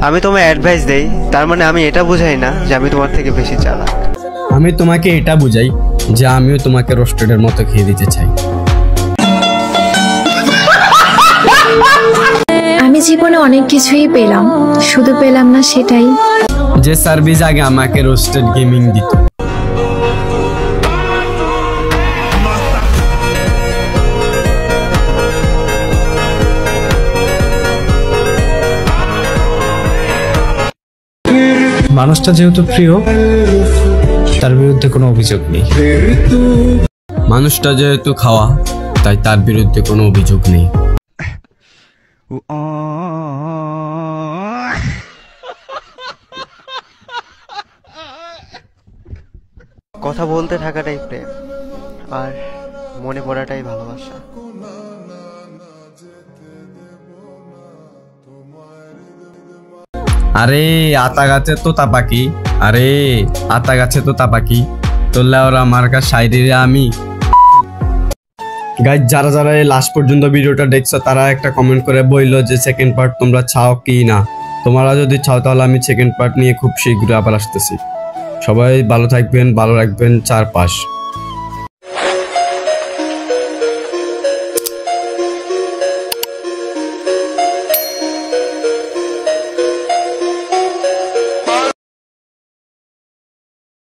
আমি তোমায় অ্যাডভাইস দেই, তার মানে আমি এটা বুঝাই না যে আমি তোমার থেকে বেশি চালাক। আমি তোমাকে এটা বুঝাই যে আমিও তোমাকে রোস্টেডের মতো খেয়ে দিতে চাই। আমি জীবনে অনেক কিছুই পেলাম, শুধু পেলাম না সেটাই যে সার্ভিস আগে আমাকে রোস্টেড গেমিং দিত। মানুষটা যেহেতু প্রিয়, তার বিরুদ্ধে কোনো অভিযোগ নেই। মানুষটা যেহেতু খাওয়া, তাই তার বিরুদ্ধে কোনো অভিযোগ নেই। কথা বলতে থাকাটাই প্রেম, আর মনে পড়াটাই ভালোবাসা। আরে আতা গাছে তোতা পাখি, আরে আতা গাছে তোতা পাখি, তোল্লা ওরা মার্কা শায়রিরে আমি। গাইজ, যারা যারা এই লাস্ট পর্যন্ত ভিডিওটা দেখছো তারা একটা কমেন্ট করে বললো যে সেকেন্ড পার্ট তোমরা চাও কি না। তোমরা যদি চাও তাহলে আমি সেকেন্ড পার্ট নিয়ে খুব শীঘ্রই আবার আসতেছি। সবাই ভালো থাকবেন, ভালো রাখবেন চারপাশ।